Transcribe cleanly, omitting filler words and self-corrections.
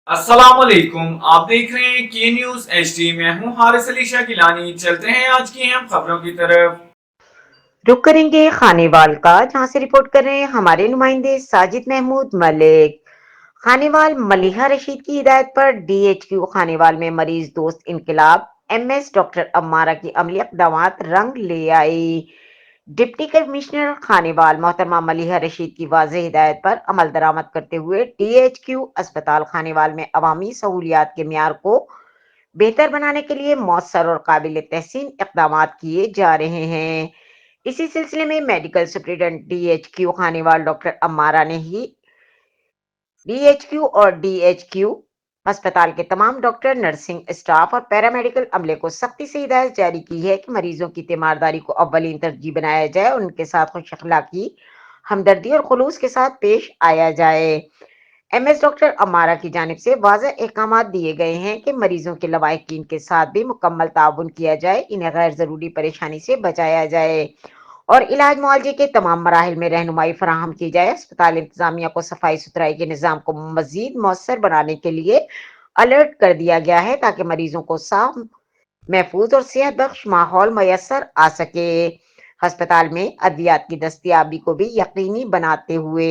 अस्सलाम वालेकुम। आप देख रहे हैं के न्यूज एचडी। मैं हूं हारिस अली शाह गिलानी। चलते हैं आज की अहम खबरों की तरफ। रुक करेंगे खानेवाल का, जहां से रिपोर्ट कर रहे हैं हमारे नुमाइंदे साजिद महमूद मलिक। खानेवाल मलिहा रशीद की हिदायत पर डीएचक्यू खानेवाल में मरीज दोस्त इनकलाब एमएस डॉक्टर अम्मारा की अमली इक़दामात रंग ले आई। डिप्टी कमिश्नर खानेवाल मोहतरमा मलिहा रशीद की वाज़ेह हिदायत पर अमल दरामद करते हुए डीएचक्यू अस्पताल खानेवाल में अवामी सहूलियात के म्यार को बेहतर बनाने के लिए मौसर और काबिल तहसीन इक़दाम किए जा रहे हैं। इसी सिलसिले में medical superintendent DHQ Khanewal doctor Ammara ने ही डीएचक्यू और डीएचक्यू अस्पताल के तमाम डॉक्टर, नर्सिंग स्टाफ और पैरामेडिकल अमले को सख्ती से हिदायत जारी की है कि मरीजों की तीमारदारी को अव्वलीन तरजीह बनाया जाए और उनके साथ खुश अखलाकी, हमदर्दी और खुलूस के साथ पेश आया जाए। एमएस डॉक्टर अमारा की जानिब से वाज़ेह अहकाम दिए गए हैं कि मरीजों के लवाहिकीन के साथ भी मुकम्मल ताउन किया जाए, इन्हें गैर जरूरी परेशानी से बचाया जाए और इलाज मुआवजे के तमाम मराहिल में रहनुमाई फराहम की जाए। अस्पताल इंतजामिया को सफाई सुथराई के निज़ाम को मजीद मौसर बनाने के लिए अलर्ट कर दिया गया है ताकि मरीजों को साफ, महफूज और सेहत बख्श माहौल मैसर आ सके। अस्पताल में अद्वियात की दस्तियाबी को भी यकीनी बनाते हुए